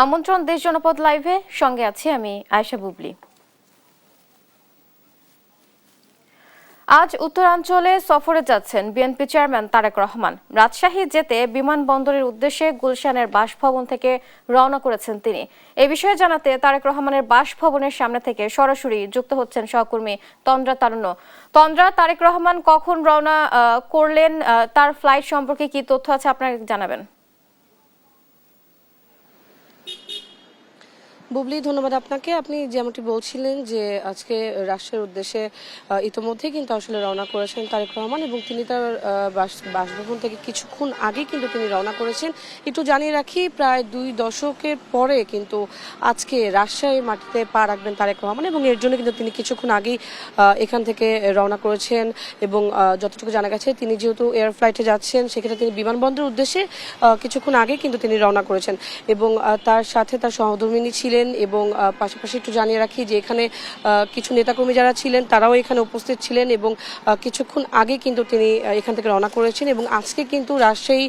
আমন্ত্রণ দেশ জনপদ লাইভে, সঙ্গে আছি আমি আয়েশা বুবলি। আজ উত্তরাঞ্চলে সফরে যাচ্ছেন বিএনপি চেয়ারম্যান তারেক রহমান। রাজশাহী যেতে বিমানবন্দরের উদ্দেশ্যে গুলশানের বাসভবন থেকে রওনা করেছেন তিনি। এ বিষয়ে জানাতে তারেক রহমানের বাসভবনের সামনে থেকে সরাসরি যুক্ত হচ্ছেন সহকর্মী তন্দ্রা তারুণ্য। তন্দ্রা, তারেক রহমান কখন রওনা করলেন, তার ফ্লাইট সম্পর্কে কি তথ্য আছে আপনারা জানাবেন? বুবলি, ধন্যবাদ আপনাকে। আপনি যেমনটি বলছিলেন যে আজকে রাষ্ট্রের উদ্দেশ্যে ইতোমধ্যেই কিন্তু আসলে রওনা করেছেন তারেক রহমান এবং তিনি তার বাসভবন থেকে কিছুক্ষণ আগে কিন্তু তিনি রওনা করেছেন। একটু জানিয়ে রাখি, প্রায় 2 দশকের পরে কিন্তু আজকে রাজশাহী মাটিতে পা রাখবেন তারেক রহমান এবং এর জন্য কিন্তু তিনি কিছুক্ষণ আগেই এখান থেকে রওনা করেছেন এবং যতটুকু জানা গেছে তিনি যেহেতু এয়ার ফ্লাইটে যাচ্ছেন সেক্ষেত্রে তিনি বিমানবন্দরের উদ্দেশ্যে কিছুক্ষণ আগে কিন্তু তিনি রওনা করেছেন এবং তার সাথে তার সহধর্মিণী ছিলেন এবং পাশাপাশি একটু জানিয়ে রাখি যে এখানে কিছু নেতাকর্মী যারা ছিলেন তারাও এখানে উপস্থিত ছিলেন এবং কিছুক্ষণ আগে কিন্তু তিনি এখান থেকে রওনা করেছেন এবং আজকে কিন্তু রাজশাহী,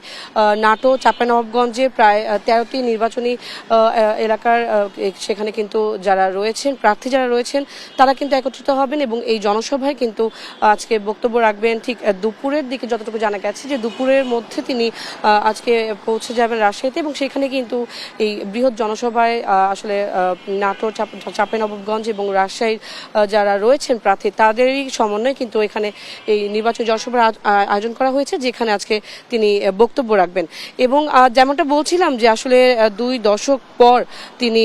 নাটোর, চাঁপাইনবাবগঞ্জে প্রায় 13টি নির্বাচনী এলাকার সেখানে কিন্তু যারা রয়েছেন, প্রার্থী যারা রয়েছেন তারা কিন্তু একত্রিত হবেন এবং এই জনসভায় কিন্তু আজকে বক্তব্য রাখবেন। ঠিক দুপুরের দিকে যতটুকু জানা গেছে যে দুপুরের মধ্যে তিনি আজকে পৌঁছে যাবেন রাজশাহীতে এবং সেখানে কিন্তু এই বৃহৎ জনসভায় আসলে নাটোর, চাঁপাইনবাবগঞ্জ এবং রাজশাহীর যারা রয়েছেন প্রার্থী তাদেরই সমন্বয়ে কিন্তু এখানে এই নির্বাচনী জনসভার আয়োজন করা হয়েছে, যেখানে আজকে তিনি বক্তব্য রাখবেন। এবং যেমনটা বলছিলাম যে আসলে 2 দশক পর তিনি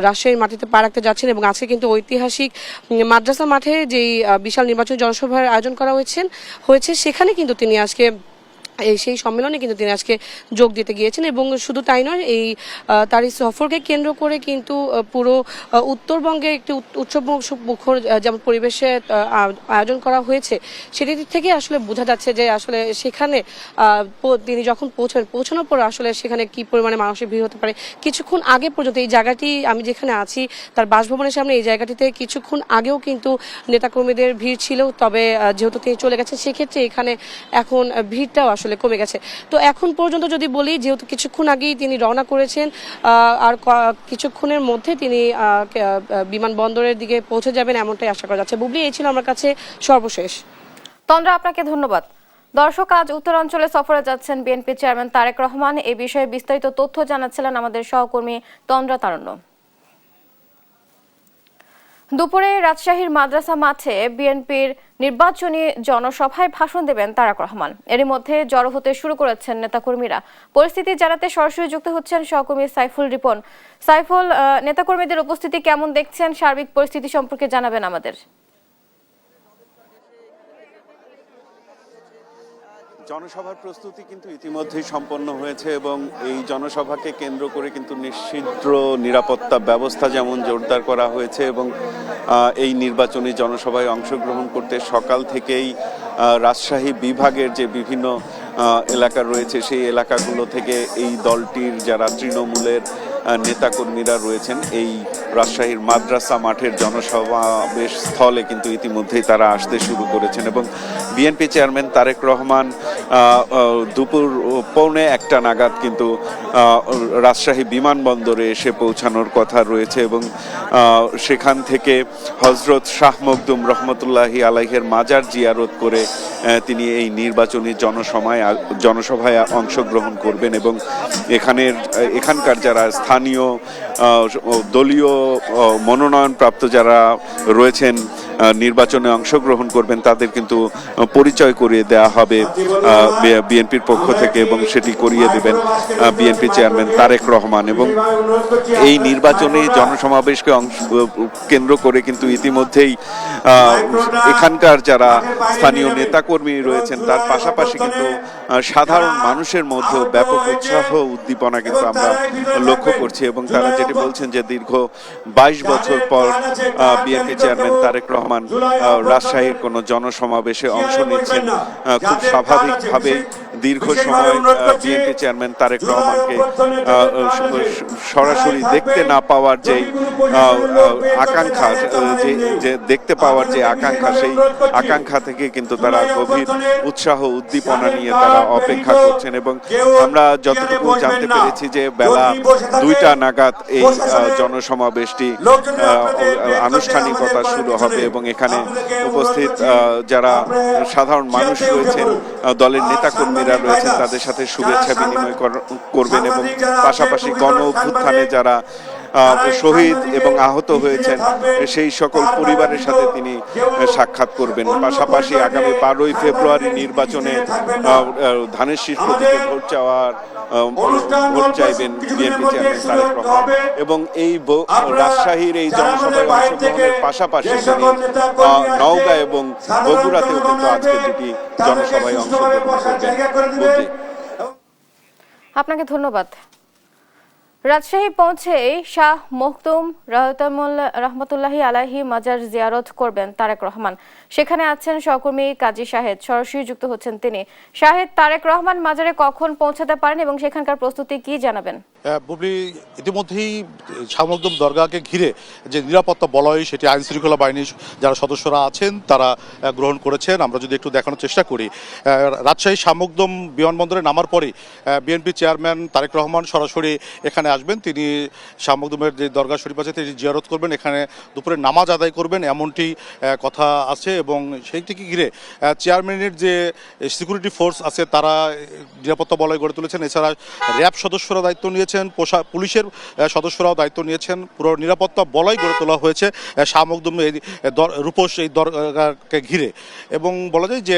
রাজশাহীর মাটিতে পা রাখতে যাচ্ছেন এবং আজকে কিন্তু ঐতিহাসিক মাদ্রাসা মাঠে যেই বিশাল নির্বাচনী জনসভার আয়োজন করা হয়েছে সেখানে কিন্তু তিনি আজকে সেই সম্মেলনে কিন্তু তিনি আজকে যোগ দিতে গিয়েছেন এবং শুধু তাই নয়, এই তার এই সফরকে কেন্দ্র করে কিন্তু পুরো উত্তরবঙ্গে একটি উৎসব মুখর যেমন পরিবেশে আয়োজন করা হয়েছে সেটি থেকে আসলে বোঝা যাচ্ছে যে আসলে সেখানে তিনি যখন পৌঁছানোর পর আসলে সেখানে কি পরিমাণে মানুষের ভিড় হতে পারে। কিছুক্ষণ আগে পর্যন্ত এই জায়গাটি, আমি যেখানে আছি তার বাসভবনের সামনে, এই জায়গাটিতে কিছুক্ষণ আগেও কিন্তু নেতাকর্মীদের ভিড় ছিল, তবে যেহেতু তিনি চলে গেছেন সেক্ষেত্রে এখানে এখন ভিড়টাও আসলে কমে গেছে। তো এখন পর্যন্ত যদি বলি, যেহেতু কিছুক্ষণ আগেই তিনি রওনা করেছেন আর কিছুক্ষণের মধ্যে তিনি বিমানবন্দরের দিকে পৌঁছে যাবেন এমনটাই আশা করা যাচ্ছে। বুবলি, এই ছিল আমার কাছে সর্বশেষ। তন্দ্রা, আপনাকে ধন্যবাদ। দর্শক, আজ উত্তরাঞ্চলে সফরে যাচ্ছেন বিএনপি চেয়ারম্যান তারেক রহমান। এই বিষয়ে বিস্তারিত তথ্য জানাচ্ছিলেন আমাদের সহকর্মী তন্দ্রা তারুণ্য। দুপুরে রাজশাহীর মাদ্রাসা মাঠে বিএনপির নির্বাচনী জনসভায় ভাষণ দেবেন তারেক রহমান। এরই মধ্যে জড়ো হতে শুরু করেছেন নেতাকর্মীরা। পরিস্থিতি জানাতে সরাসরি যুক্ত হচ্ছেন সহকর্মী সাইফুল রিপন। সাইফুল, নেতাকর্মীদের উপস্থিতি কেমন দেখছেন? সার্বিক পরিস্থিতি সম্পর্কে জানাবেন আমাদের। জনসভার প্রস্তুতি কিন্তু ইতিমধ্যেই সম্পন্ন হয়েছে এবং এই জনসভাকে কেন্দ্র করে কিন্তু নিশ্চিদ্র নিরাপত্তা ব্যবস্থা যেমন জোরদার করা হয়েছে এবং এই নির্বাচনী জনসভায় অংশগ্রহণ করতে সকাল থেকেই রাজশাহী বিভাগের যে বিভিন্ন এলাকা রয়েছে সেই এলাকাগুলো থেকে এই দলটির যারা তৃণমূলের নেতাকর্মীরা রয়েছেন এই রাজশাহীর মাদ্রাসা মাঠের জনসমাবেশ স্থলে কিন্তু ইতিমধ্যেই তারা আসতে শুরু করেছেন এবং বিএনপি চেয়ারম্যান তারেক রহমান দুপুর 1:45 নাগাদ কিন্তু রাজশাহী বিমানবন্দরে এসে পৌঁছানোর কথা রয়েছে এবং সেখান থেকে হজরত শাহ মখদুম রহমতুল্লাহি আলাইহের মাজার জিয়ারত করে তিনি এই নির্বাচনী জনসভায় অংশগ্রহণ করবেন এবং এখানকার যারা স্থানীয় দলীয় মনোনয়নপ্রাপ্ত যারা রয়েছেন নির্বাচনে অংশগ্রহণ করবেন তাদের কিন্তু পরিচয় করিয়ে দেওয়া হবে বিএনপির পক্ষ থেকে এবং সেটি করিয়ে দেবেন বিএনপি চেয়ারম্যান তারেক রহমান। এবং এই নির্বাচনী জনসমাবেশকে কেন্দ্র করে কিন্তু ইতিমধ্যেই এখানকার যারা স্থানীয় নেতাকর্মী রয়েছেন তার পাশাপাশি কিন্তু সাধারণ মানুষের মধ্যেও ব্যাপক উৎসাহ উদ্দীপনা কিন্তু আমরা লক্ষ্য করছি এবং তারা যেটি বলছেন যে দীর্ঘ 22 বছর পর বিএনপি চেয়ারম্যান তারেক রহমান রাজশাহীর কোনো জনসমাবেশে অংশ নিচ্ছেন। খুব স্বাভাবিকভাবেই দীর্ঘ সময় বিএনপি চেয়ারম্যান তারেক রহমানকে সরাসরি দেখতে না পাওয়ার যে আকাঙ্ক্ষা, যে দেখতে পাওয়ার পাওয়ার যে আকাঙ্ক্ষা, সেই আকাঙ্ক্ষা থেকে কিন্তু তারা গভীর উৎসাহ উদ্দীপনা নিয়ে তারা অপেক্ষা করছেন। এবং আমরা যতটুকু জানতে পেরেছি যে বেলা 2টা নাগাদ এই জনসমাবেশটি আনুষ্ঠানিকতা শুরু হবে এবং এখানে উপস্থিত যারা সাধারণ মানুষ রয়েছেন, দলের নেতাকর্মীরা রয়েছেন, তাদের সাথে শুভেচ্ছা বিনিময় করবেন এবং পাশাপাশি গণ অভ্যুত্থানে যারা শহীদ এবং আহত হয়েছেন সেই সকল পরিবারের সাথে তিনি সাক্ষাৎ করবেন। পাশাপাশি আগামী 12ই ফেব্রুয়ারি নির্বাচনে ধানের শীষ প্রতীকে ভোট চাইবেন বিএনপি চেয়ারম্যান তারেক রহমান এবং এই রাজশাহীর এই জনসভায় অংশগ্রহণের পাশাপাশি তিনি নওগাঁ এবং বগুড়াতেও কিন্তু আজকে দুটি জনসভায় অংশগ্রহণ করবেন। আপনাকে ধন্যবাদ। রাজশাহী পৌঁছে শাহ মখদুম রহমতুল্লাহি আলাইহি মাজার জিয়ারত করবেন তারেক রহমান। সেখানে আছেন সহকর্মী কাজী শাহেদ, সরাসরি যুক্ত হচ্ছেন তিনি। শাহেদ, তারেক রহমান মাজারে কখন পৌঁছাতে পারেন এবং সেখানকার প্রস্তুতি কি জানাবেন? বুবলি, ইতিমধ্যেই শাহ মখদুম দরগাকে ঘিরে যে নিরাপত্তা বলয়, সেটি আইন শৃঙ্খলা বাহিনীর যারা সদস্যরা আছেন তারা গ্রহণ করেছেন। আমরা যদি একটু দেখানোর চেষ্টা করি, রাজশাহী শাহ মখদুম বিমানবন্দরে নামার পরেই বিএনপি চেয়ারম্যান তারেক রহমান সরাসরি এখানে আসবেন। তিনি শাহ মখদুমের যে দরগা শরীফ আছে তিনি জিয়ারত করবেন, এখানে দুপুরে নামাজ আদায় করবেন, এমনটি কথা আছে। এবং সেই থেকে ঘিরে চেয়ারম্যানের যে সিকিউরিটি ফোর্স আছে তারা নিরাপত্তা বলয় গড়ে তুলেছেন। এছাড়া র্যাব সদস্যরা দায়িত্ব নিয়েছেন, পুলিশের সদস্যরাও দায়িত্ব নিয়েছেন। পুরো নিরাপত্তা বলয় গড়ে তোলা হয়েছে শাহ মখদুম রূপস এই দরগাকে ঘিরে। এবং বলা যায় যে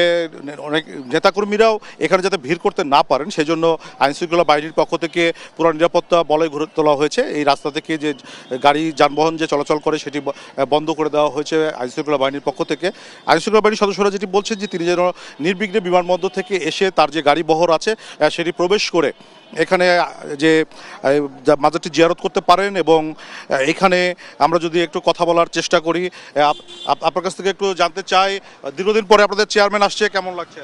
অনেক নেতাকর্মীরাও এখানে যাতে ভিড় করতে না পারেন সেজন্য আইনশৃঙ্খলা বাহিনীর পক্ষ থেকে পুরো নিরাপত্তা বলয় গড়ে তোলা হয়েছে। এই রাস্তা থেকে যে গাড়ি যানবাহন যে চলাচল করে সেটি বন্ধ করে দেওয়া হয়েছে আইনশৃঙ্খলা বাহিনীর পক্ষ থেকে। আইনশৃঙ্খলা বাহিনীর সদস্যরা যেটি বলছেন যে তিনি যেন নির্বিঘ্নে বিমানবন্দর থেকে এসে তার যে গাড়ি বহর আছে সেটি প্রবেশ করে এখানে যে মাজারটি জিয়ারত করতে পারেন। এবং এখানে আমরা যদি একটু কথা বলার চেষ্টা করি, আপনার কাছ থেকে একটু জানতে চাই, দীর্ঘদিন পরে আপনাদের চেয়ারম্যান আসছে, কেমন লাগছে?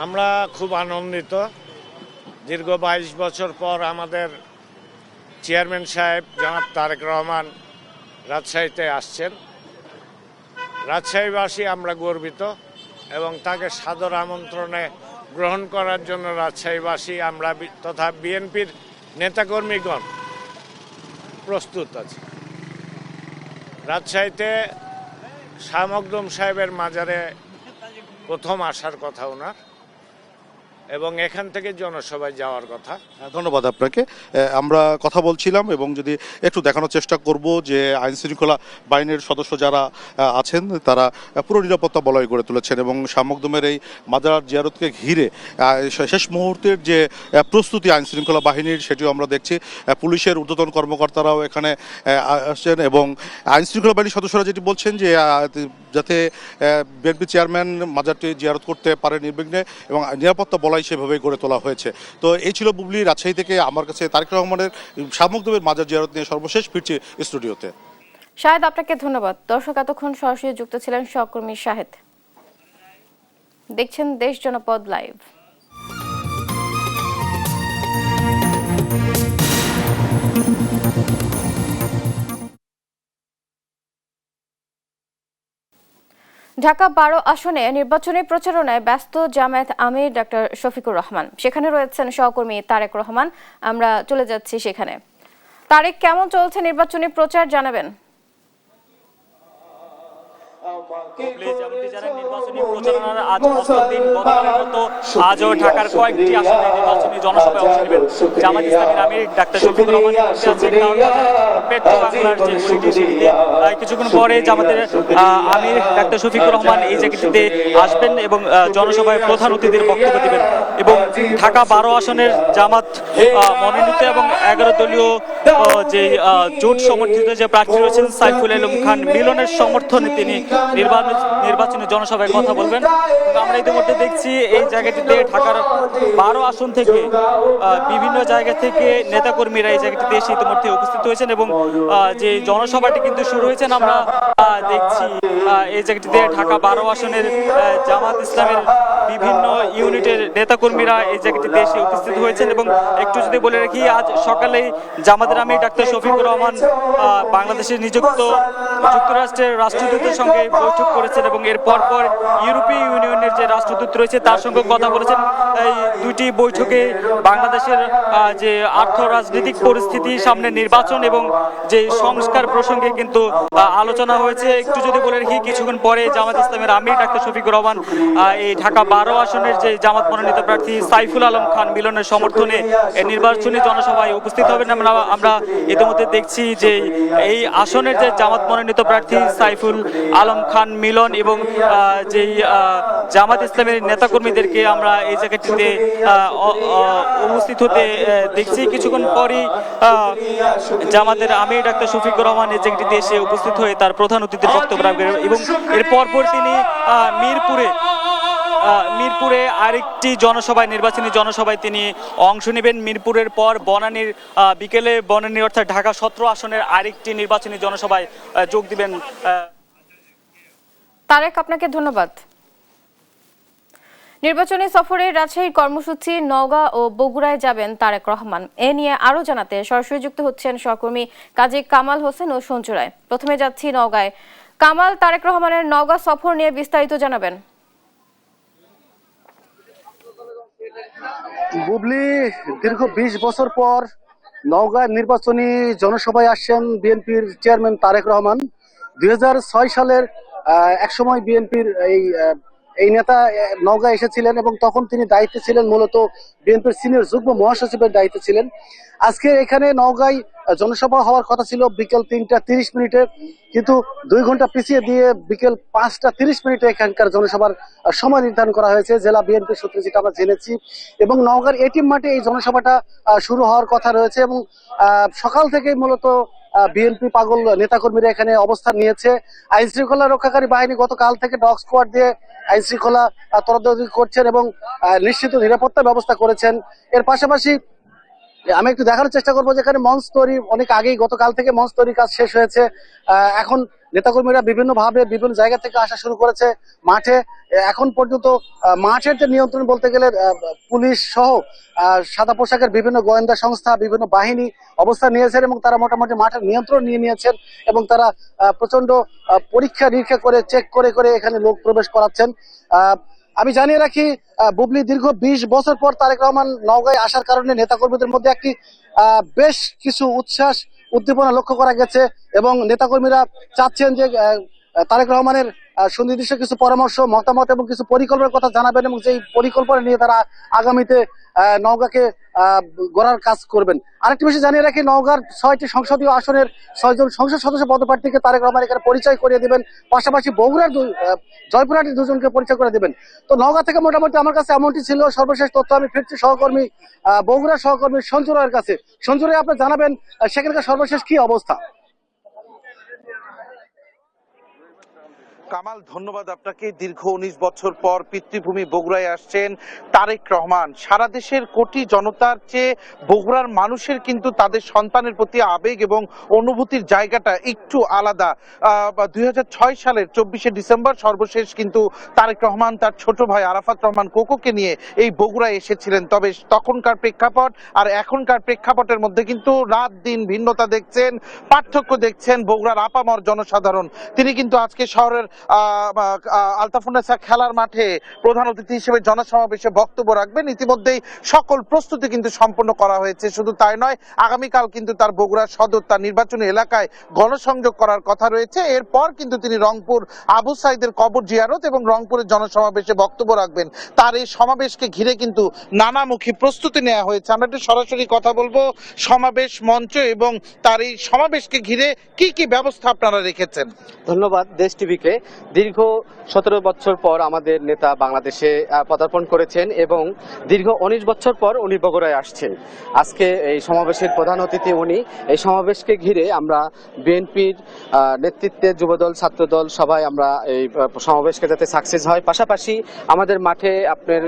আমরা খুব আনন্দিত। দীর্ঘ 22 বছর পর আমাদের চেয়ারম্যান সাহেব জনাব তারেক রহমান রাজশাহীতে আসছেন। রাজশাহীবাসী আমরা গর্বিত এবং তাকে সাদর আমন্ত্রণে গ্রহণ করার জন্য রাজশাহীবাসী আমরা তথা বিএনপির নেতাকর্মীগণ প্রস্তুত আছি। রাজশাহীতে শাহ মখদুম সাহেবের মাজারে প্রথম আসার কথা ওনার, এবং এখান থেকে জনসভায় যাওয়ার কথা। ধন্যবাদ আপনাকে। আমরা কথা বলছিলাম এবং যদি একটু দেখানোর চেষ্টা করব যে আইন শৃঙ্খলা বাহিনীর সদস্য যারা আছেন তারা পুরো নিরাপত্তা বলয় গড়ে তুলেছেন এবং শাহ মখদুমের এই মাজার জিয়ারতকে ঘিরে শেষ মুহূর্তের যে প্রস্তুতি আইন শৃঙ্খলা বাহিনীর সেটিও আমরা দেখছি। পুলিশের ঊর্ধ্বতন কর্মকর্তারাও এখানে আসছেন এবং আইন শৃঙ্খলা বাহিনীর সদস্যরা যেটি বলছেন যে যাতে বিএনপি চেয়ারম্যান মাজারটি জিয়ারত করতে পারে নির্বিঘ্নে এবং নিরাপত্তা বলয় সেভাবেই গড়ে তোলা হয়েছে। তো এই ছিল বুবলি, রাজশাহী থেকে আমার কাছে তারেক রহমানের শাহ মখদুমের মাজার জিয়ারত নিয়ে সর্বশেষ ফিরছি স্টুডিওতে। শাহেদ, আপনাকে ধন্যবাদ। দর্শক, এতক্ষণ সরাসরি যুক্ত ছিলেন সহকর্মী শাহেদ। দেখছেন দেশ জনপদ লাইভ। ঢাকা 12 আসনে নির্বাচনী প্রচারণায় ব্যস্ত জামায়াত আমির ডক্টর শফিকুর রহমান। সেখানে রয়েছেন সহকর্মী তারেক রহমান। আমরা চলে যাচ্ছি সেখানে। তারেক, কেমন চলছে নির্বাচনী প্রচার, জানাবেন? যেমনটি জানেন, নির্বাচনী প্রচারণার আজ 5ম দিন। গতকালের মতো আজও ঢাকার কয়েকটি আসনে নির্বাচনী জনসভায় অংশ নেবেন জামায়াত ইসলামীর আমির ডাক্তার শফিকুর রহমান। পেট্রো বাংলার যে গলিটি, সেটিতে কিছুক্ষণ পরে জামাতের আমির ডাক্তার শফিকুর রহমান এই জায়গাটিতে আসবেন এবং জনসভায় প্রধান অতিথির বক্তব্য দেবেন। এবং ঢাকা 12 আসনের জামাত মনোনীত এবং 11 দলীয় যে জোট সমর্থিত যে প্রার্থী রয়েছেন সাইফুল আলম খান মিলনের সমর্থনে তিনি নির্বাচনী জনসভায় কথা বলবেন। আমরা ইতিমধ্যে দেখছি এই জায়গাটিতে ঢাকার 12 আসন থেকে বিভিন্ন জায়গা থেকে নেতাকর্মীরা এই জায়গাটিতে এসে ইতিমধ্যে উপস্থিত হয়েছেন এবং যে জনসভাটি কিন্তু শুরু হয়েছেন আমরা দেখছি এই জায়গাটিতে ঢাকা 12 আসনের জামাত ইসলামের বিভিন্ন ইউনিটের নেতাকর্মীরা এই জায়গাটিতে এসে উপস্থিত হয়েছেন। এবং একটু যদি বলে রাখি, আজ সকালেই জামাত জামাতের আমির ডাক্তার শফিকুর রহমান বাংলাদেশে নিযুক্ত যুক্তরাষ্ট্রের রাষ্ট্রদূতের সঙ্গে বৈঠক করেছেন এবং এর পরপর ইউরোপীয় ইউনিয়নের যে রাষ্ট্রদূত রয়েছে তার সঙ্গে কথা বলেছেন। এই দুইটি বৈঠকে বাংলাদেশের যে আর্থ রাজনৈতিক পরিস্থিতি, সামনে নির্বাচন এবং যে সংস্কার প্রসঙ্গে কিন্তু আলোচনা হয়েছে। একটু যদি বলে রাখি, কিছুক্ষণ পরে জামাত ইসলামের আমির ডাক্তার শফিকুর রহমান এই ঢাকা 12 আসনের যে জামাত মনোনীত প্রার্থী সাইফুল আলম খান মিলনের সমর্থনে নির্বাচনী জনসভায় উপস্থিত হবেন। আমরা ইতিমধ্যে দেখছি যে এই আসনের যে জামাত মনোনীত প্রার্থী সাইফুল আলম খান মিলন এবং যেই জামাত ইসলামের নেতাকর্মীদেরকে আমরা এই জায়গাটিতে উপস্থিত হতে দেখছি। কিছুক্ষণ পরই জামাতের আমির ডাক্তার শফিকুর রহমান এই জায়গাটিতে এসে উপস্থিত হয়ে তার প্রধান অতিথির বক্তব্য রাখবেন এবং এর পরপর তিনি মিরপুরে আরেকটি জনসভায়, নির্বাচনী জনসভায় তিনি অংশ নেবেন। মিরপুরের পর বনানীর বিকেলে বনানী অর্থাৎ ঢাকা 17 আসনের আরেকটি নির্বাচনী জনসভায় যোগ দিবেন। তারেক, আপনাকে ধন্যবাদ। নির্বাচনী সফরে রাজশাহীর কর্মসূচি নওগাঁ ও বগুড়ায় যাবেন তারেক রহমান। এ নিয়ে আরো জানাতে সরাসরি যুক্ত হচ্ছেন সহকর্মী কাজী কামাল হোসেন ও সঞ্জু রায়। প্রথমে যাচ্ছি নওগাঁয়। কামাল, তারেক রহমানের নওগাঁ সফর নিয়ে বিস্তারিত জানাবেন। বুবলি, দীর্ঘ 20 বছর পর নওগাঁ নির্বাচনী জনসভায় আসছেন বিএনপির চেয়ারম্যান তারেক রহমান। 2006 সালের একসময় বিএনপির এই নেতা নওগাঁ এসেছিলেন এবং তখন তিনি দায়িত্বে ছিলেন, মূলত বিএনপির সিনিয়র যুগ্ম মহাসচিবের দায়িত্বে ছিলেন। আজকে এখানে নওগাঁয় জনসভা হওয়ার কথা ছিল বিকেল 3টা 30 মিনিটে, কিন্তু 2 ঘন্টা পিছিয়ে দিয়ে বিকেল 5টা 30 মিনিটে এখানকার জনসভার সময় নির্ধারণ করা হয়েছে, জেলা বিএনপি সূত্রে যেটা আমরা জেনেছি। এবং নওগাঁর এটিএম মাঠে এই জনসভাটা শুরু হওয়ার কথা রয়েছে এবং সকাল থেকে মূলত বিএনপি পাগল নেতাকর্মীরা এখানে অবস্থান নিয়েছে। আইন শৃঙ্খলা রক্ষাকারী বাহিনী গতকাল থেকে ডগ স্কোয়াড দিয়ে আইন শৃঙ্খলা তদারকি করছেন এবং নিশ্চিত নিরাপত্তা ব্যবস্থা করেছেন। এর পাশাপাশি আমি একটু দেখানোর চেষ্টা করবো যেখানে মঞ্চ তৈরি অনেক আগেই, গতকাল থেকে মঞ্চ তৈরির কাজ শেষ হয়েছে। এখন নেতাকর্মীরা বিভিন্নভাবে বিভিন্ন জায়গা থেকে আসা শুরু করেছে মাঠে। এখন পর্যন্ত মাঠের যে নিয়ন্ত্রণ বলতে গেলে পুলিশ সহ সাদা পোশাকের বিভিন্ন গোয়েন্দা সংস্থা, বিভিন্ন বাহিনী অবস্থান নিয়েছেন এবং তারা মোটামুটি মাঠের নিয়ন্ত্রণ নিয়ে নিয়েছেন এবং তারা প্রচন্ড পরীক্ষা নিরীক্ষা করে চেক করে করে এখানে লোক প্রবেশ করাচ্ছেন। আমি জানিয়ে রাখি বুবলি, দীর্ঘ 20 বছর পর তারেক রহমান নওগাঁয় আসার কারণে নেতাকর্মীদের মধ্যে একটি বেশ কিছু উচ্ছ্বাস উদ্দীপনা লক্ষ্য করা গেছে এবং নেতাকর্মীরা চাচ্ছেন যে তারেক রহমানের সুনির্দিষ্ট কিছু পরামর্শ, মতামত এবং কিছু পরিকল্পনার কথা জানাবেন এবং সেই পরিকল্পনা নিয়ে তারা আগামীতে নওগাঁকে গড়ার কাজ করবেন। আরেকটি বিষয় জানিয়ে রাখি, নওগাঁর 6টি সংসদীয় আসনের 6 জন সংসদ সদস্য পদপ্রার্থীকে তারেক রহমান এখানে পরিচয় করিয়ে দিবেন, পাশাপাশি বগুড়ার জয়পুরহাটের 2 জনকে পরিচয় করে দিবেন। তো নওগাঁ থেকে মোটামুটি আমার কাছে এমনটি ছিল সর্বশেষ তথ্য। আমি ফিরছি সহকর্মী বগুড়ার সহকর্মী সঞ্জু রায়ের কাছে। সঞ্জু রায়, আপনি জানাবেন সেখানকার সর্বশেষ কি অবস্থা? কামাল, ধন্যবাদ আপনাকে। দীর্ঘ 19 বছর পর পিতৃভূমি বগুড়ায় আসছেন তারেক রহমান। সারা দেশের কোটি জনতার চেয়ে বগুড়ার মানুষের কিন্তু তাদের সন্তানের প্রতি আবেগ এবং অনুভূতির জায়গাটা একটু আলাদা। 2006 সালের 24শে ডিসেম্বর সর্বশেষ কিন্তু তারেক রহমান তার ছোট ভাই আরাফাত রহমান কোকোকে নিয়ে এই বগুড়ায় এসেছিলেন। তবে তখনকার প্রেক্ষাপট আর এখনকার প্রেক্ষাপটের মধ্যে কিন্তু রাত দিন ভিন্নতা দেখছেন, পার্থক্য দেখছেন বগুড়ার আপামর জনসাধারণ। তিনি কিন্তু আজকে শহরের আলতাফুন্নেসা খেলার মাঠে প্রধান অতিথি হিসেবে জনসমাবেশে বক্তব্য রাখবেন। ইতিমধ্যেই সকল প্রস্তুতি কিন্তু সম্পন্ন করা হয়েছে। শুধু তাই নয়, আগামীকাল কিন্তু তার বগুড়া সদর তার নির্বাচনী এলাকায় গণসংযোগ করার কথা রয়েছে। এরপর কিন্তু তিনি রংপুর আবু সাইদের কবর জিয়ারত এবং রংপুরের জনসমাবেশে বক্তব্য রাখবেন। তার এই সমাবেশকে ঘিরে কিন্তু নানামুখী প্রস্তুতি নেওয়া হয়েছে। আমরা একটু সরাসরি কথা বলবো সমাবেশ মঞ্চ এবং তার এই সমাবেশকে ঘিরে কি কি ব্যবস্থা আপনারা রেখেছেন। ধন্যবাদ দেশ টিভিকে। দীর্ঘ 17 বছর পর আমাদের নেতা বাংলাদেশে পদার্পণ করেছেন এবং দীর্ঘ 19 বছর পর উনি বগুড়ায় আসছেন। আজকে এই সমাবেশের প্রধান অতিথি উনি। এই সমাবেশকে ঘিরে আমরা বিএনপির নেতৃত্বে যুবদল, ছাত্রদল সবাই আমরা এই সমাবেশকে যাতে সাকসেস হয়, পাশাপাশি আমাদের মাঠে আপনার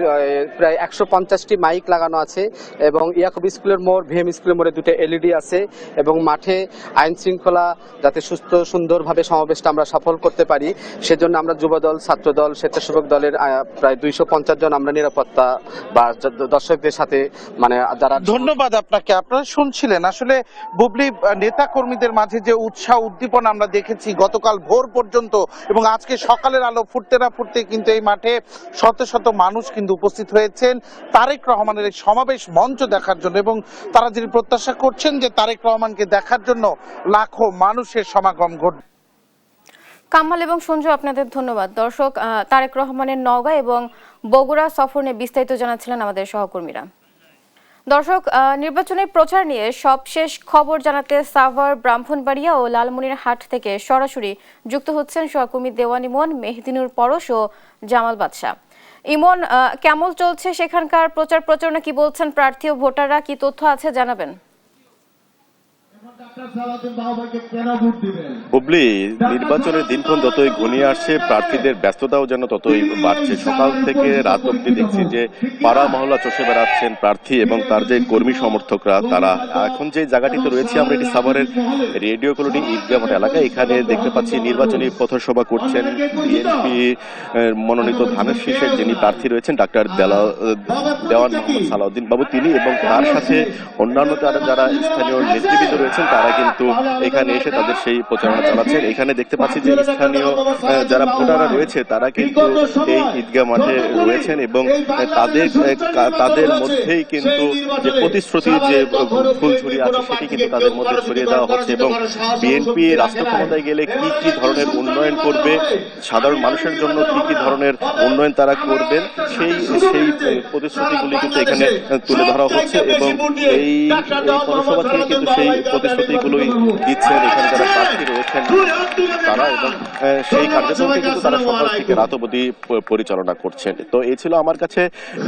প্রায় 150টি মাইক লাগানো আছে এবং ইয়াকুব স্কুলের মোড়, ভিএম স্কুলের মোড়ে 2টা এলইডি আছে এবং মাঠে আইন শৃঙ্খলা যাতে সুস্থ সুন্দরভাবে সমাবেশটা আমরা সফল করতে পারি সেজন্য আমরা যুবদল, ছাত্রদল, স্বেচ্ছাসেবক দলের প্রায় 250 জন আমরা নিরাপত্তা বা দর্শকদের সাথে মানে যারা। ধন্যবাদ আপনাকে। আপনারা শুনছিলেন আসলে বুবলি নেতা কর্মীদের মাঝে যে উৎসাহ উদ্দীপনা আমরা দেখেছি গতকাল ভোর পর্যন্ত, এবং আজকে সকালের আলো ফুটতে না ফুটতে কিন্তু এই মাঠে শত শত মানুষ কিন্তু উপস্থিত হয়েছেন তারেক রহমানের এই সমাবেশ মঞ্চ দেখার জন্য, এবং তারা যিনি প্রত্যাশা করছেন যে তারেক রহমানকে দেখার জন্য লাখো মানুষের সমাগম ঘটবে। কামাল এবং সঞ্জু, আপনাদের ধন্যবাদ। দর্শক, তারেক রহমানের নওগাঁ এবং বগুড়া সফর নিয়ে বিস্তারিত জানাচ্ছিলেন আমাদের সহকর্মীরা। দর্শক, নির্বাচনের প্রচার নিয়ে সবশেষ খবর জানাতে সাভার, ব্রাহ্মণবাড়িয়া ও লালমনিরহাট থেকে সরাসরি যুক্ত হচ্ছেন সহকর্মী দেওয়ান ইমন, মেহেদিনুর পরশ ও জামাল বাদশাহ। ইমন, কেমন চলছে সেখানকার প্রচার প্রচারণা, কি বলছেন প্রার্থী ও ভোটাররা, কি তথ্য আছে জানাবেন? বুবলি, নির্বাচনের দিনক্ষণ যতই ঘনিয়ে আসছে প্রার্থীদের ব্যস্ততাও যেন ততই বাড়ছে। সকাল থেকে রাত অব্দি দেখছি যে পাড়া মহল্লা চষে বেড়াচ্ছেন প্রার্থী এবং তার যে কর্মী সমর্থকরা। তারা এখন যে জায়গাটিতে রয়েছে আমরা, এটি সাভারের রেডিও কলোনি ঈদগাহ মাঠ এলাকা। এখানে দেখতে পাচ্ছি নির্বাচনী পথসভা করছেন বিএনপি মনোনীত ধানের শীষের যিনি প্রার্থী রয়েছেন ডাক্তার দেওয়ান মোহাম্মদ সালাউদ্দিন বাবু, তিনি এবং তার সাথে অন্যান্য যারা স্থানীয় নেতৃবৃন্দ রয়েছেন তারা কিন্তু এখানে এসে তাদের সেই প্রচারণা চালাচ্ছেন। এখানে দেখতে পাচ্ছি যে স্থানীয় যারা ভোটাররা রয়েছে তারা কিন্তু এই ঈদগাহ মাঠে রয়েছেন এবং তাদের মধ্যেই কিন্তু যে প্রতিশ্রুতির যে ফুলঝুরি আছে সেটি কিন্তু তাদের মধ্যে ছড়িয়ে দেওয়া হচ্ছে এবং বিএনপি রাষ্ট্র ক্ষমতায় গেলে কি কি ধরনের উন্নয়ন করবে, সাধারণ মানুষের জন্য কি কি ধরনের উন্নয়ন তারা করবেন সেই প্রতিশ্রুতিগুলি কিন্তু এখানে তুলে ধরা হচ্ছে এবং এই পৌরসভা থেকে কিন্তু সেই প্রতিশ্রুতিগুলোই দিচ্ছেন এখানে যারা প্রার্থী রয়েছেন তারা, এবং সেই কার্যক্রমটি কিন্তু তারা সকাল থেকে রাত অবধি পরিচালনা করছেন। তো এই ছিল আমার কাছে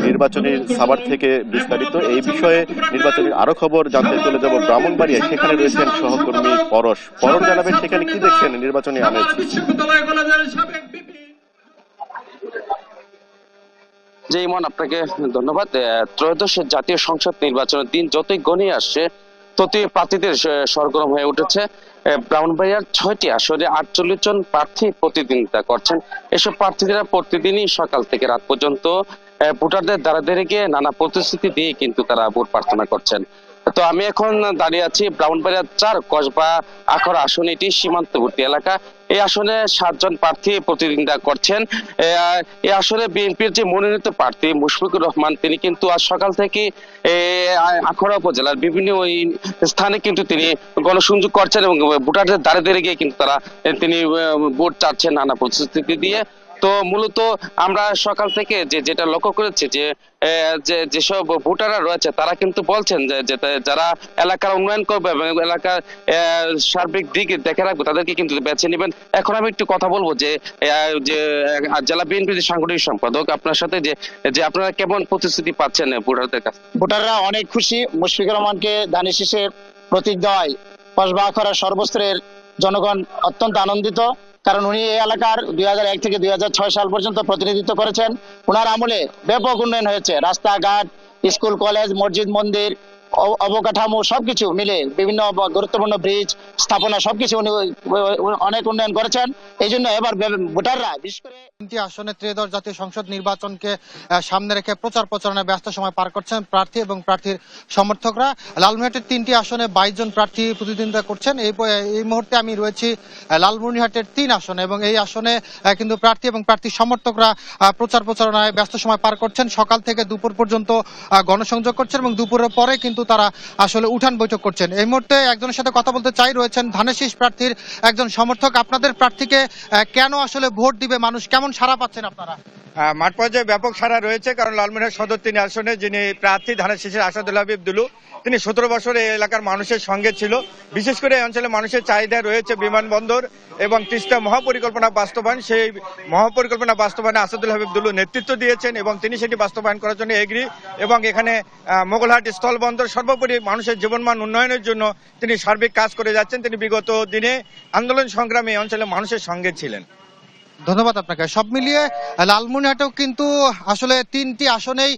নির্বাচনী সাভার থেকে বিস্তারিত। এই বিষয়ে নির্বাচনের আরো খবর জানতে চলে যাব ব্রাহ্মণবাড়িয়া, সেখানে রয়েছেন সহকর্মী পরশ। পরশ জানাবেন সেখানে কি দেখছেন নির্বাচনী আমেজ। যে ইমন, আপনাকে ধন্যবাদ। ত্রয়োদশ জাতীয় সংসদ নির্বাচনের দিন যতই ঘনিয়ে আসছে ততই প্রার্থীদের সরগরম হয়ে উঠেছে। ব্রাহ্মণবাড়িয়ার 6টি আসনে 48 জন প্রার্থী প্রতিদ্বন্দ্বিতা করছেন। এসব প্রার্থীরা প্রতিদিনই সকাল থেকে রাত পর্যন্ত ভোটারদের দ্বারা দ্বারে গিয়ে নানা প্রতিশ্রুতি দিয়ে কিন্তু তারা ভোট প্রার্থনা করছেন। তো আমি এখন দাঁড়িয়ে আছি ব্রাহ্মণবাড়িয়ার 4 কসবা আখড়া আসন, এটি সীমান্তবর্তী এলাকা। এই আসনে 7 জন প্রার্থী প্রতিদ্বন্দ্বিতা করছেন। এই আসনে বিএনপির যে মনোনীত প্রার্থী মুশফিকুর রহমান, তিনি কিন্তু আজ সকাল থেকে আখড়া উপজেলার বিভিন্ন স্থানে কিন্তু তিনি গণসংযোগ করছেন এবং ভোটারদের দ্বারে দ্বারে গিয়ে কিন্তু তিনি ভোট চাচ্ছেন নানা প্রতিশ্রুতি দিয়ে। তো মূলত আমরা সকাল থেকে যেটা লক্ষ্য করেছি যে যেসব ভোটাররা রয়েছে তারা কিন্তু বলছেন যে যারা এলাকার উন্নয়ন করবে এবং এলাকার সার্বিক দিক দেখে রাখবে তাদেরকে কিন্তু বেছে নেবেন। এখন আমি একটু কথা বলবো যে জেলা বিএনপির সাংগঠনিক সম্পাদক, আপনার সাথে যে আপনারা কেমন প্রতিশ্রুতি পাচ্ছেন ভোটারদের কাছে? ভোটাররা অনেক খুশি। মুশফিকুর রহমানকে ধানের শীষের প্রতীক দেওয়ায় কসবা আখড়া সর্বস্তরের জনগণ অত্যন্ত আনন্দিত, কারণ উনি এই এলাকার 2001 থেকে 2006 সাল পর্যন্ত প্রতিনিধিত্ব করেছেন। ওনার আমলে ব্যাপক উন্নয়ন হয়েছে, রাস্তাঘাট, স্কুল, কলেজ, মসজিদ, মন্দির, অবকাঠামো সবকিছু মিলে বিভিন্ন গুরুত্বপূর্ণ ব্রিজ স্থাপনা সবকিছু উনি অনেক উন্নয়ন করেছেন। এই জন্য এবার ভোটাররা বিশেষ করে 3টি আসনে ত্রয়োদশ জাতীয় সংসদ নির্বাচনকে সামনে রেখে প্রচারণায় ব্যস্ত সময় পার করছেন প্রার্থী এবং প্রার্থীর সমর্থকরা। লালমনিরহাটের 3টি আসনে 22 জন প্রার্থী প্রতিদ্বন্দ্বিতা করছেন। এই মুহূর্তে আমি রয়েছি লালমনিরহাটের 3 আসনে এবং এই আসনে কিন্তু প্রার্থী এবং প্রার্থীর সমর্থকরা প্রচারণায় ব্যস্ত সময় পার করছেন। সকাল থেকে দুপুর পর্যন্ত গণসংযোগ করছেন এবং দুপুরের পরে কিন্তু তারা আসলে উঠান বৈঠক করছেন। এই মুহূর্তে একজনের সাথে কথা বলতে চাই, রয়েছেন ধানের শীষ প্রার্থীর একজন সমর্থক। আপনাদের প্রার্থীকে কেন আসলে ভোট দিবে মানুষ, কেমন সাড়া পাচ্ছেন আপনারা? মাঠ পর্যায়ে ব্যাপক সাড়া রয়েছে, কারণ লালমনিরহাট সদর 3 আসনে যিনি প্রার্থী ধানের শীষের আসাদুল হাবিব দুলু, তিনি 17 বছর এই এলাকার মানুষের সঙ্গে ছিল। বিশেষ করে এই অঞ্চলে মানুষের চাহিদা রয়েছে বিমানবন্দর এবং তিস্তা মহাপরিকল্পনা বাস্তবায়ন। সেই মহাপরিকল্পনা বাস্তবায়নে আসাদুল হাবিব দুলু নেতৃত্ব দিয়েছেন এবং তিনি সেটি বাস্তবায়ন করার জন্য এগ্রি, এবং এখানে মোগলহাট স্থলবন্দর সর্বোপরি মানুষের জীবনমান উন্নয়নের জন্য তিনি সার্বিক কাজ করে যাচ্ছেন। তিনি বিগত দিনে আন্দোলন সংগ্রামে এই অঞ্চলে মানুষের সঙ্গে ছিলেন। ধন্যবাদ আপনাকে। সব মিলিয়ে লালমনিরহাটেও কিন্তু আসলে 3টি আসনেই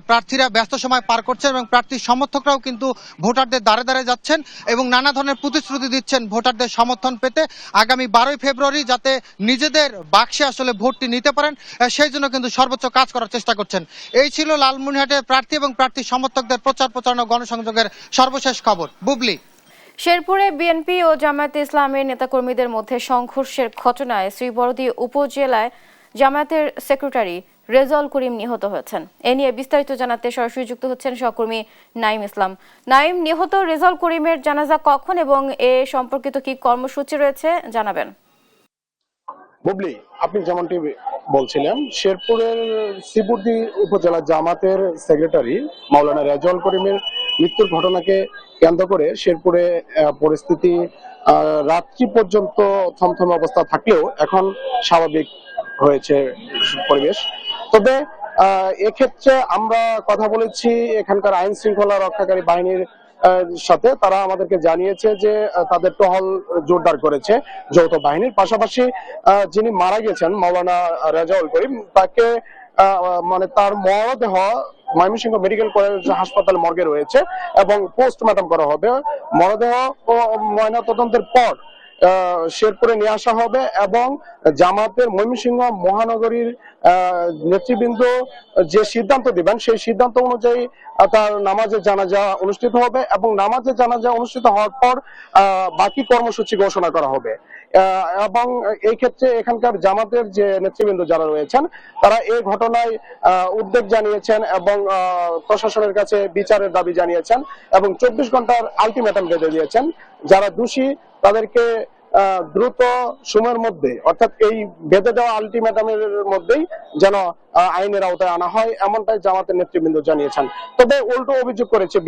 প্রার্থীরা ব্যস্ত সময় পার করছেন এবং প্রার্থীর সমর্থকরাও কিন্তু ভোটারদের দ্বারে দ্বারে যাচ্ছেন এবং নানা ধরনের প্রতিশ্রুতি দিচ্ছেন ভোটারদের সমর্থন পেতে আগামী 12ই ফেব্রুয়ারি যাতে নিজেদের বাক্সে আসলে ভোটটি নিতে পারেন সেই জন্য কিন্তু সর্বোচ্চ কাজ করার চেষ্টা করছেন। এই ছিল লালমনিরহাটের প্রার্থী এবং প্রার্থীর সমর্থকদের প্রচার প্রচারণা গণসংযোগের সর্বশেষ খবর। বুবলি। শেরপুরে বিএনপি ও জামায়াতে ইসলামের নেতাকর্মীদের মধ্যে সংঘর্ষের ঘটনায় শ্রীবরদী উপজেলায় জামায়াতের সেক্রেটারি রেজাউল করিম নিহত হয়েছেন। এ নিয়ে বিস্তারিত জানাতে সরাসরি যুক্ত হচ্ছেন সহকর্মী নাইম ইসলাম। নাইম, নিহত রেজাউল করিমের জানাজা কখন এবং এ সম্পর্কিত কি কর্মসূচি রয়েছে জানাবেন। বুবলি, আপনি যেমনটি বলছিলেন, শেরপুরের শ্রীবরদী উপজেলা জামাতের সেক্রেটারি মাওলানা রেজাউল করিমের মৃত্যুর ঘটনাকে কেন্দ্র করে শেরপুরে পরিস্থিতি রাত্রি পর্যন্ত থমথমে অবস্থা থাকলেও এখন স্বাভাবিক হয়েছে পরিবেশ। তবে এক্ষেত্রে আমরা কথা বলেছি এখানকার আইন শৃঙ্খলা রক্ষাকারী বাহিনীর সাথে। তারা আমাদেরকে জানিয়েছে যে তাদের টহল জোরদার করেছে যৌথ বাহিনীর। পাশাপাশি যিনি মারা গেছেন মাওলানা রেজাউল করিম, তাকে মানে তার মরদেহ ময়মনসিংহ মেডিকেল কলেজ হাসপাতাল মর্গে রয়েছে এবং পোস্টমর্টম করা হবে। মরদেহ ময়নাতদন্তের পর শেরপুরে নিয়ে আসা হবে এবং জামাতের ময়মনসিংহ মহানগরীর নেতৃবৃন্দ যে সিদ্ধান্ত দিবেন সেই সিদ্ধান্ত অনুযায়ী তার নামাজে জানাজা অনুষ্ঠিত হবে এবং নামাজে জানাজা অনুষ্ঠিত হওয়ার পর বাকি কর্মসূচি ঘোষণা করা হবে। এবং এই ক্ষেত্রে এখানকার জামাতের যে নেতৃবৃন্দ যারা রয়েছেন তারা এই ঘটনায় উদ্বেগ জানিয়েছেন এবং প্রশাসনের কাছে বিচারের দাবি জানিয়েছেন এবং 24 ঘন্টার আলটিমেটাম বেঁধে দিয়েছেন। যারা দোষী তাদেরকে দ্রুত সময়ের মধ্যে, অর্থাৎ এই বেঁধে দেওয়া আলটিমেটামের মধ্যেই যেন আইনের আওতায় আনা হয়, এমনটাই জামাতের নেতৃবৃন্দ জানিয়েছেন। তবে উল্টো অভিযোগ করেছে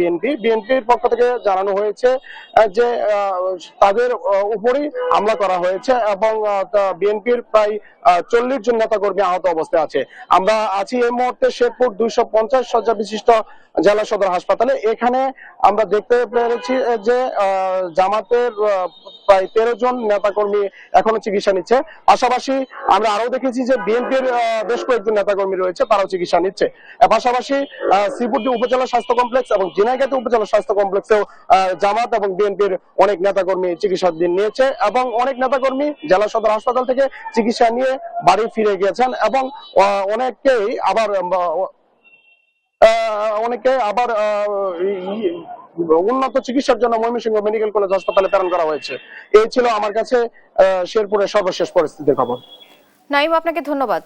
বিএনপির পক্ষ থেকে জানানো হয়েছে যে তাদের উপরই হামলা করা হয়েছে এবং বিএনপির প্রায় 40 জন নেতাকর্মী আহত অবস্থায় আছে। আমরা আছি এই মুহূর্তে শেরপুর 250 শয্যা বিশিষ্ট জেলা সদর হাসপাতালে। এখানে আমরা দেখতে পেরেছি যে জামাতের প্রায় 13 জন নেতাকর্মী এখনো চিকিৎসা নিচ্ছে। পাশাপাশি আমরা আরো দেখেছি যে বিএনপির বেশ কয়েকজন নেতাকর্মী রয়েছে, তারাও চিকিৎসা নিচ্ছে। পাশাপাশি শ্রীবরদী উপজেলা স্বাস্থ্য কমপ্লেক্স এবং ঝিনাইগাতি উপজেলা স্বাস্থ্য কমপ্লেক্সেও জামাত এবং বিএনপির অনেক নেতাকর্মী চিকিৎসা নিয়েছে এবং অনেক নেতাকর্মী জেলা সদর হাসপাতাল থেকে চিকিৎসা নিয়ে বাড়ি ফিরে গিয়েছেন এবং অনেকেই আবার উন্নত চিকিৎসার জন্য ময়মনসিংহ মেডিকেল কলেজ হাসপাতালে প্রেরণ করা হয়েছে। এই ছিল আমার কাছে শেরপুরের সর্বশেষ পরিস্থিতির খবর। নাইম, আপনাকে ধন্যবাদ।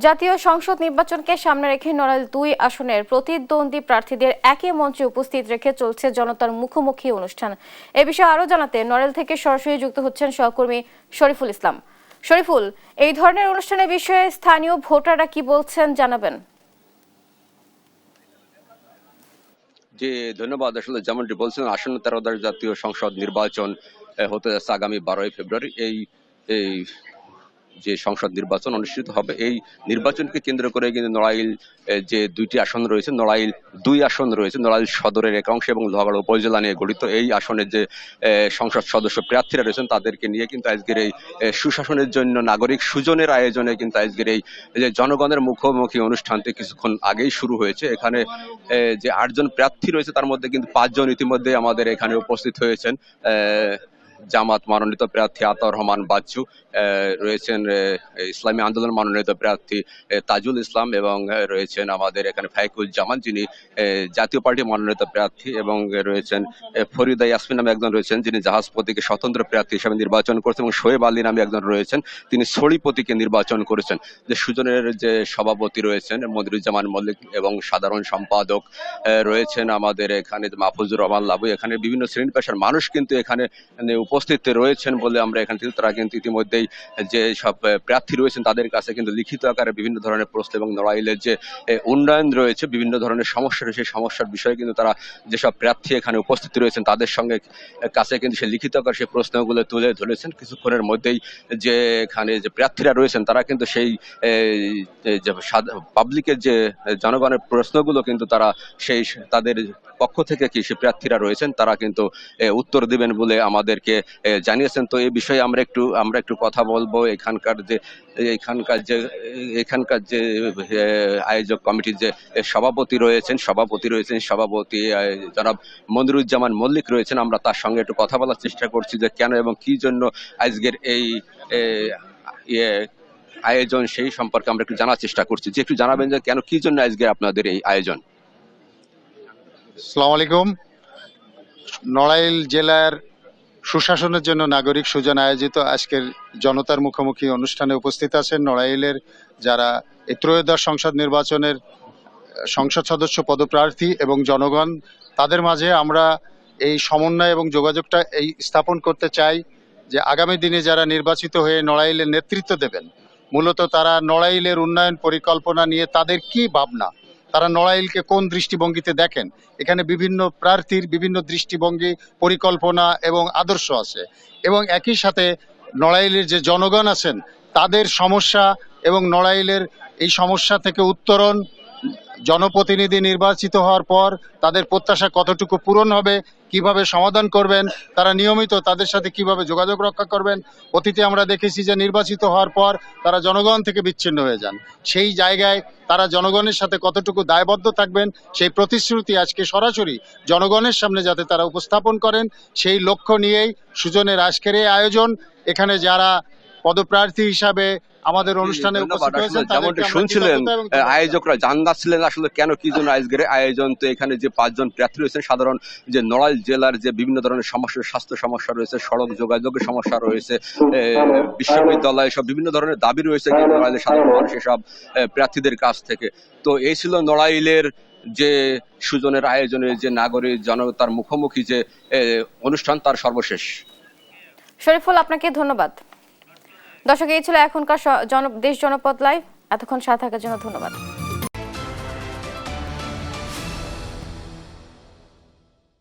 জাতীয় সংসদ নির্বাচনকে সামনে রেখে নড়াইল 2 আসনের প্রতিদ্বন্দ্বী প্রার্থীদের একই মঞ্চে উপস্থিত রেখে চলছে জনতার মুখোমুখি অনুষ্ঠান। এ বিষয়ে আরো জানাতে নড়াইল থেকে সরাসরি যুক্ত হচ্ছেন সহকর্মী শরীফুল ইসলাম। শরীফুল, এই ধরনের অনুষ্ঠানের বিষয়ে স্থানীয় ভোটাররা কি বলছেন জানাবেন। জি ধন্যবাদ। আসলে যেমনটি বলছেন, আসন্ন 13 জাতীয় সংসদ নির্বাচন হতে যাচ্ছে আগামী 12ই ফেব্রুয়ারি। এই যে সংসদ নির্বাচন অনুষ্ঠিত হবে, এই নির্বাচনকে কেন্দ্র করে কিন্তু নড়াইল যে 2টি আসন রয়েছে, নড়াইল 2 আসন রয়েছে, নড়াইল সদরের এক অংশ এবং লোহাগড়া উপজেলা নিয়ে গঠিত। এই আসনের যে সংসদ সদস্য প্রার্থীরা রয়েছেন তাদেরকে নিয়ে কিন্তু আজকের এই সুশাসনের জন্য নাগরিক সুজনের আয়োজনে কিন্তু আজকের এই যে জনগণের মুখোমুখি অনুষ্ঠানটি কিছুক্ষণ আগেই শুরু হয়েছে। এখানে যে 8 জন প্রার্থী রয়েছে তার মধ্যে কিন্তু 5 জন ইতিমধ্যে আমাদের এখানে উপস্থিত হয়েছেন। জামাত মনোনীত প্রার্থী আতাউর রহমান বাচ্চু রয়েছেন, ইসলামী আন্দোলন মনোনীত প্রার্থী তাজুল ইসলাম এবং রয়েছেন আমাদের এখানে ফাইকুল জামান যিনি জাতীয় পার্টি মনোনীত প্রার্থী এবং রয়েছেন ফরিদা ইয়াসমিন নামে একজন রয়েছেন যিনি জাহাজ প্রতীকে স্বতন্ত্র প্রার্থী হিসেবে নির্বাচন করেছেন এবং শোয়েব আলী নামে একজন রয়েছেন তিনি ছড়ি প্রতীকে নির্বাচন করেছেন। যে সুজনের যে সভাপতি রয়েছেন মনিরুজ্জামান মল্লিক এবং সাধারণ সম্পাদক রয়েছেন আমাদের এখানে মাহফুজুর রহমান লাবু। এখানে বিভিন্ন শ্রেণী পেশার মানুষ কিন্তু এখানে উপস্থিত রয়েছেন বলে আমরা এখান থেকে তারা কিন্তু ইতিমধ্যেই যে সব প্রার্থী রয়েছেন তাদের কাছে কিন্তু লিখিত আকারে বিভিন্ন ধরনের প্রশ্ন এবং নড়াইলের যে উন্নয়ন রয়েছে বিভিন্ন ধরনের সমস্যা রয়েছে সেই সমস্যার বিষয়ে কিন্তু তারা যেসব প্রার্থী এখানে উপস্থিত রয়েছেন তাদের সঙ্গে কাছে কিন্তু সেই লিখিত আকারে সেই প্রশ্নগুলো তুলে ধরেছেন। কিছুক্ষণের মধ্যেই যে এখানে যে প্রার্থীরা রয়েছেন তারা কিন্তু সেই পাবলিকের যে জনগণের প্রশ্নগুলো কিন্তু তারা সেই তাদের পক্ষ থেকে কি সে প্রার্থীরা রয়েছেন তারা কিন্তু উত্তর দিবেন বলে আমাদেরকে জানিয়েছেন। তো এই বিষয়ে আমরা একটু কথা বলবো। এখানকার যে আয়োজক কমিটির যে সভাপতি রয়েছেন সভাপতি জনাব মনিরুজ্জামান মল্লিক রয়েছেন, আমরা তার সঙ্গে একটু কথা বলার চেষ্টা করছি যে কেন এবং কি জন্য আজকের এই আয়োজন, সেই সম্পর্কে আমরা একটু জানার চেষ্টা করছি। যে একটু জানাবেন যে কেন, কি জন্য আজকে আপনাদের এই আয়োজন? আসসালামু আলাইকুম। নড়াইল জেলার সুশাসনের জন্য নাগরিক সুজন আয়োজিত আজকের জনতার মুখোমুখি অনুষ্ঠানে উপস্থিত আছেন নড়াইলের যারা এই ত্রয়োদশ সংসদ নির্বাচনের সংসদ সদস্য পদপ্রার্থী এবং জনগণ। তাদের মাঝে আমরা এই সমন্বয় এবং যোগাযোগটা এই স্থাপন করতে চাই যে আগামী দিনে যারা নির্বাচিত হয়ে নড়াইলের নেতৃত্ব দেবেন, মূলত তারা নড়াইলের উন্নয়ন পরিকল্পনা নিয়ে তাদের কি ভাবনা, তারা নড়াইলকে কোন দৃষ্টিভঙ্গিতে দেখেন। এখানে বিভিন্ন প্রার্থীর বিভিন্ন দৃষ্টিভঙ্গি, পরিকল্পনা এবং আদর্শ আছে, এবং একই সাথে নড়াইলের যে জনগণ আছেন তাদের সমস্যা এবং নড়াইলের এই সমস্যা থেকে উত্তরণ, জনপ্রতিনিধি নির্বাচিত হওয়ার পর তাদের প্রত্যাশা কতটুকু পূরণ হবে, কিভাবে সমাধান করবেন, তারা নিয়মিত তাদের সাথে কিভাবে যোগাযোগ রক্ষা করবেন। অতীতে আমরা দেখেছি যে নির্বাচিত হওয়ার পর তারা জনগণ থেকে বিচ্ছিন্ন হয়ে যান। সেই জায়গায় তারা জনগণের সাথে কতটুকু দায়বদ্ধ থাকবেন, সেই প্রতিশ্রুতি আজকে সরাসরি জনগণের সামনে যাতে তারা উপস্থাপন করেন, সেই লক্ষ্য নিয়েই সুজনের আজকের এই আয়োজন। এখানে যারা পদপ্রার্থী হিসাবে আমাদের অনুষ্ঠানে উপস্থিত হয়েছেন যেমনটি শুনছিলেন, আয়োজকরা জানাচ্ছিলেন আসলে কেন কি জন্য আজকের আয়োজন। তো এখানে যে 5 জন প্রার্থী রয়েছেন, সাধারণ যে নড়াইল জেলার যে বিভিন্ন ধরনের সমস্যা, স্বাস্থ্য সমস্যা রয়েছে, সড়ক যোগাযোগের সমস্যা রয়েছে, বিশ্ববিদ্যালয়, সব বিভিন্ন ধরনের দাবি রয়েছে নড়াইলের সাধারণ মানুষের সব প্রার্থীদের কাছ থেকে। তো এই ছিল নড়াইলের যে সুজনের আয়োজনের যে নাগরিক জনতার মুখোমুখি যে অনুষ্ঠান, তার সর্বশেষ। শরীফুল, আপনাকে ধন্যবাদ। দর্শক, এই ছিল এখনকার দেশ জনপদ লাইভ। এতক্ষণ সাথে থাকার জন্য ধন্যবাদ।